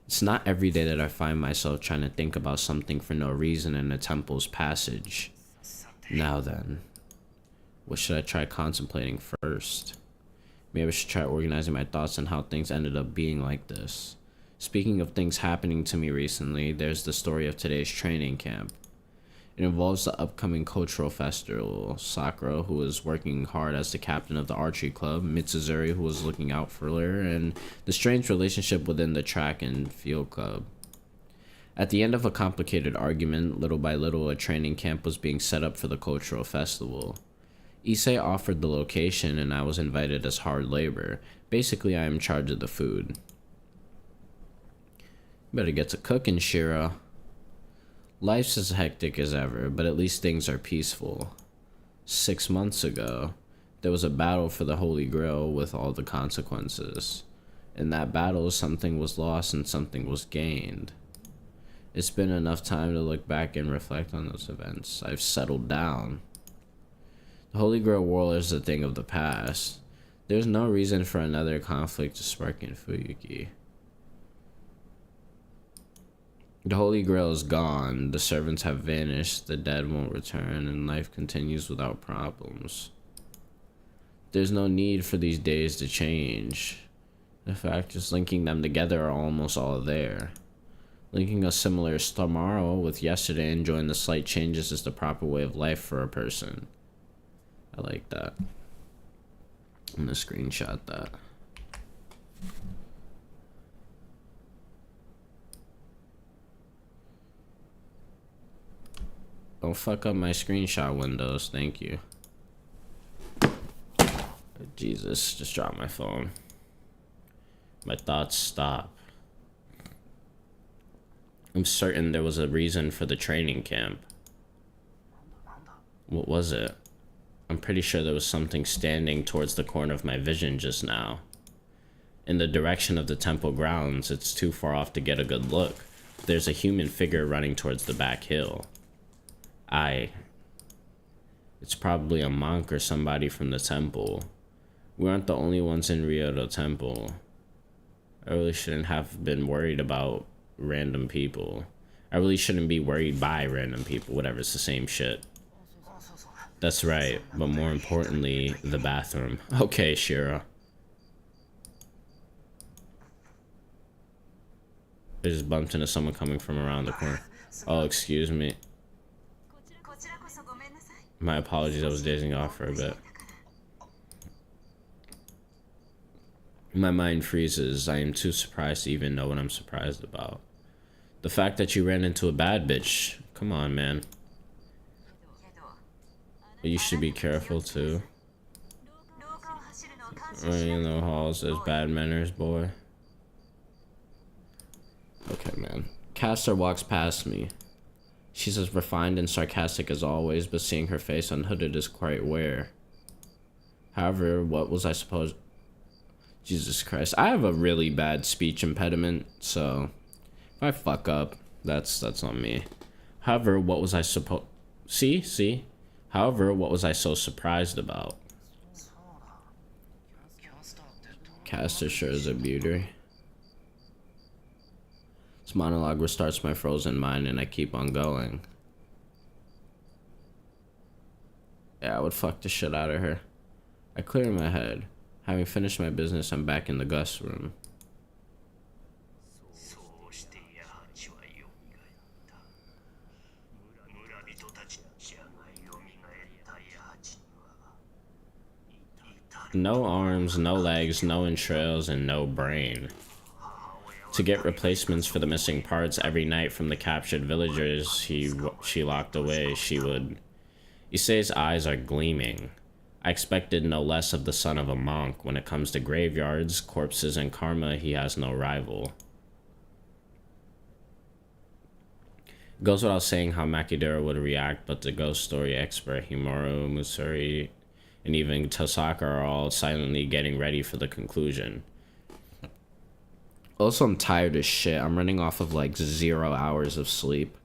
[SPEAKER 1] It's not every day that I find myself trying to think about something for no reason in a temple's passage. Now then, what should I try contemplating first? Maybe I should try organizing my thoughts on how things ended up being like this. Speaking of things happening to me recently, there's the story of today's training camp. It involves the upcoming cultural festival, Sakura, who was working hard as the captain of the archery club, Mitsuzuri, who was looking out for her, and the strange relationship within the track and field club. At the end of a complicated argument, little by little, a training camp was being set up for the cultural festival. Issei offered the location, and I was invited as hard labor. Basically, I am in charge of the food. Better get to cooking, Shira. Life's as hectic as ever, but at least things are peaceful. 6 months ago, there was a battle for the Holy Grail with all the consequences. In that battle, something was lost and something was gained. It's been enough time to look back and reflect on those events. I've settled down. The Holy Grail war is a thing of the past. There's no reason for another conflict to spark in Fuyuki. The Holy Grail is gone, the servants have vanished, the dead won't return, and life continues without problems. There's no need for these days to change. The factors linking them together are almost all there. Linking a similar tomorrow with yesterday and enjoying the slight changes is the proper way of life for a person. I like that. I'm gonna screenshot that. Don't fuck up my screenshot windows, thank you. Jesus, just dropped my phone. My thoughts stop. I'm certain there was a reason for the training camp. What was it? I'm pretty sure there was something standing towards the corner of my vision just now. In the direction of the temple grounds, it's too far off to get a good look. There's a human figure running towards the back hill. It's probably a monk or somebody from the temple. We aren't the only ones in Ryoto Temple. I really shouldn't have been worried about random people. I really shouldn't be worried by random people, whatever, it's the same shit. That's right, but more importantly, the bathroom. Okay, Shira. I just bumped into someone coming from around the corner. Oh, excuse me. My apologies, I was dazing off for a bit. My mind freezes. I am too surprised to even know what I'm surprised about. The fact that you ran into a bad bitch. Come on, man. You should be careful, too. In the halls, there's bad manners, boy. Okay, man. Castor walks past me. She's as refined and sarcastic as always, but seeing her face unhooded is quite rare. However, what was I supposed... Jesus Christ. I have a really bad speech impediment, so... if I fuck up, that's on me. However, what was I supposed... See? However, what was I so surprised about? Castor sure is a beauty. This monologue restarts my frozen mind and I keep on going. Yeah, I would fuck the shit out of her. I clear my head. Having finished my business, I'm back in the guest room. No arms, no legs, no entrails, and no brain. To get replacements for the missing parts every night from the captured villagers she locked away, she would... Issei's eyes are gleaming. I expected no less of the son of a monk. When it comes to graveyards, corpses, and karma, he has no rival. It goes without saying how Makidera would react, but the ghost story expert Himuro, Musuri, and even Tosaka are all silently getting ready for the conclusion. Also, I'm tired as shit. I'm running off of like 0 hours of sleep.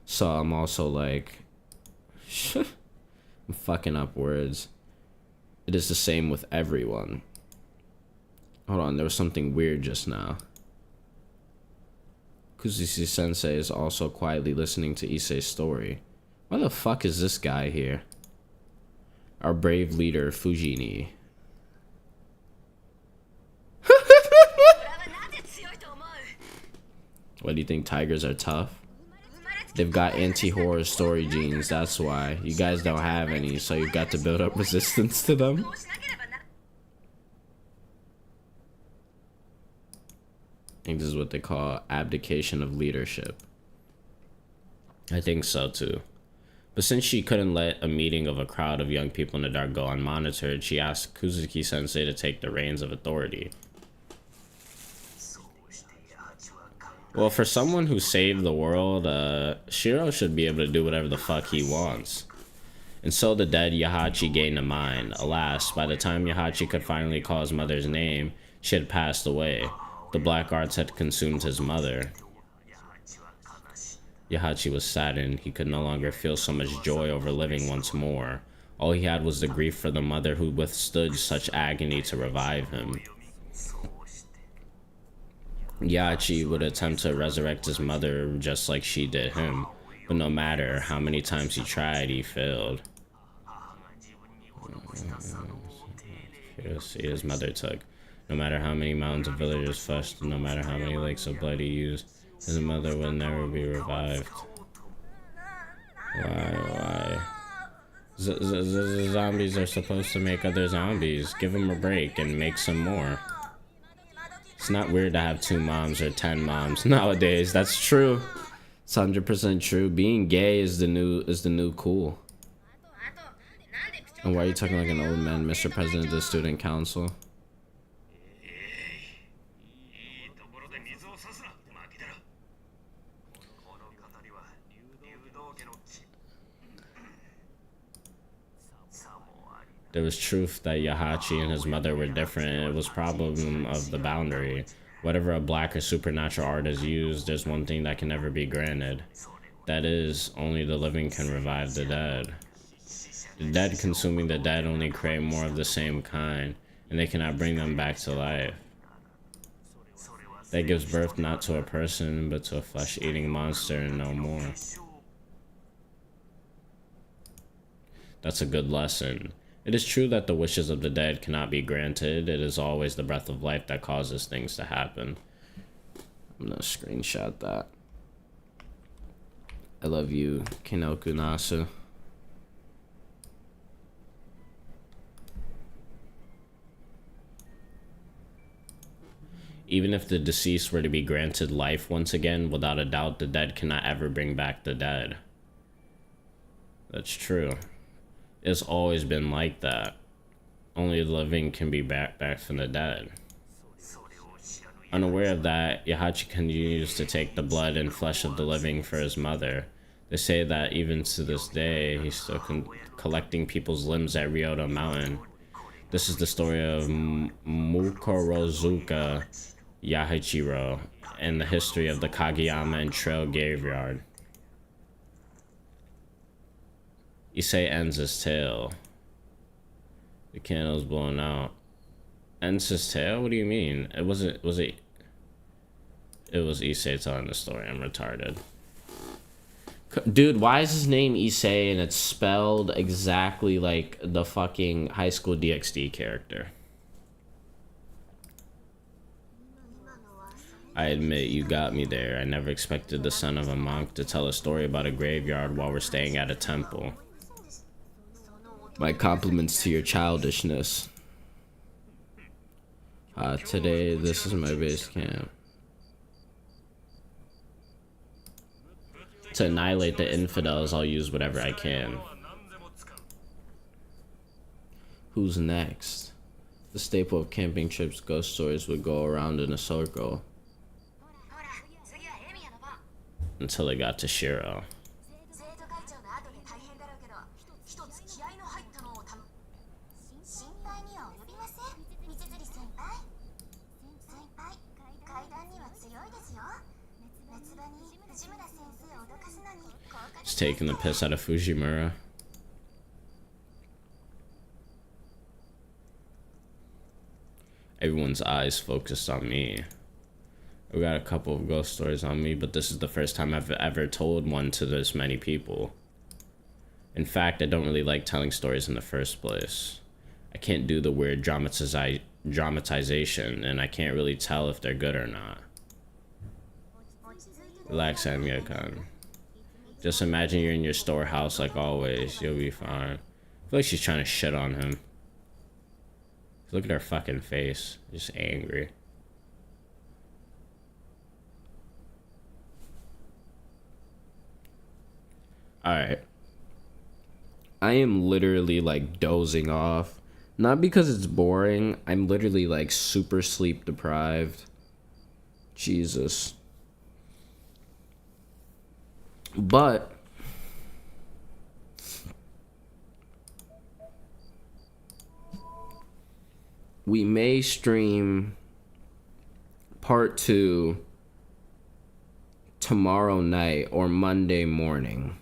[SPEAKER 1] So I'm also like... I'm fucking up words. It is the same with everyone. Hold on, there was something weird just now. Kuzushi Sensei is also quietly listening to Issei's story. Why the fuck is this guy here? Our brave leader, Fujini. What, do you think tigers are tough? They've got anti-horror story genes, that's why. You guys don't have any, so you've got to build up resistance to them. I think this is what they call abdication of leadership. I think so too. But since she couldn't let a meeting of a crowd of young people in the dark go unmonitored, she asked Kuzuki Sensei to take the reins of authority. Well, for someone who saved the world, Shiro should be able to do whatever the fuck he wants. And so the dead Yahachi gained a mind. Alas, by the time Yahachi could finally call his mother's name, she had passed away. The black arts had consumed his mother. Yahachi was saddened. He could no longer feel so much joy over living once more. All he had was the grief for the mother who withstood such agony to revive him. Yahachi would attempt to resurrect his mother just like she did him, but no matter how many times he tried, he failed. His mother took. No matter how many mountains of villagers flushed, no matter how many lakes of blood he used, his mother would never be revived. Why? Zombies are supposed to make other zombies. Give them a break and make some more. It's not weird to have 2 moms or 10 moms nowadays. That's true. It's 100% true. Being gay is the new cool. And why are you talking like an old man, Mr. President of the Student Council? There was truth that Yahachi and his mother were different, and it was problem of the boundary. Whatever a black or supernatural artist used, there's one thing that can never be granted. That is, only the living can revive the dead. The dead consuming the dead only create more of the same kind, and they cannot bring them back to life. That gives birth not to a person, but to a flesh-eating monster and no more. That's a good lesson. It is true that the wishes of the dead cannot be granted. It is always the breath of life that causes things to happen. I'm gonna screenshot that. I love you, Kinoku Nasu. Even if the deceased were to be granted life once again, without a doubt, the dead cannot ever bring back the dead. That's true. It's always been like that. Only the living can be back from the dead. Unaware of that, Yahachi continues to take the blood and flesh of the living for his mother. They say that even to this day, he's still collecting people's limbs at Ryota Mountain. This is the story of Mukorozuka Yahichiro and the history of the Kageyama and Trail Graveyard. Issei ends his tale. The candle's blown out. Ends his tale? What do you mean? It was Issei telling the story. I'm retarded. Dude, why is his name Issei and it's spelled exactly like the fucking High School DxD character? I admit, you got me there. I never expected the son of a monk to tell a story about a graveyard while we're staying at a temple. My compliments to your childishness. Today, this is my base camp. To annihilate the infidels, I'll use whatever I can. Who's next? The staple of camping trips, ghost stories would go around in a circle. Until it got to Shiro. Just taking the piss out of Fujimura. Everyone's eyes focused on me. We got a couple of ghost stories on me, but this is the first time I've ever told one to this many people. In fact, I don't really like telling stories in the first place. I can't do the weird dramatization, and I can't really tell if they're good or not. Relax, Amia-kun. Just imagine you're in your storehouse like always. You'll be fine. I feel like she's trying to shit on him. Look at her fucking face. Just angry. Alright. I am literally like dozing off. Not because it's boring. I'm literally like super sleep deprived. Jesus. But we may stream part 2 tomorrow night or Monday morning.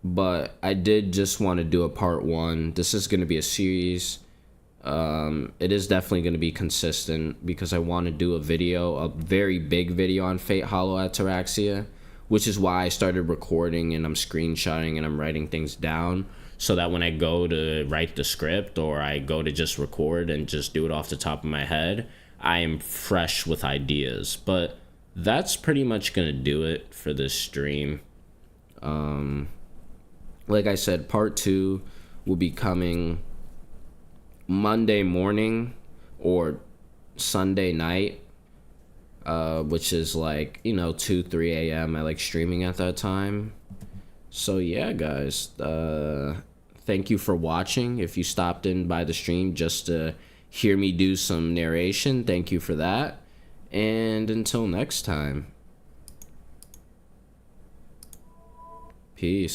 [SPEAKER 1] But I did just want to do a part 1. This is going to be a series. It is definitely going to be consistent because I want to do a very big video on Fate Hollow Ataraxia, which is why I started recording and I'm screenshotting and I'm writing things down so that when I go to write the script or I go to just record and just do it off the top of my head, I am fresh with ideas. But that's pretty much gonna do it for this stream. Like I said, part 2 will be coming Monday morning or Sunday night, which is like, 2-3 a.m. I like streaming at that time. So yeah, guys, thank you for watching. If you stopped in by the stream just to hear me do some narration, thank you for that. And until next time, peace.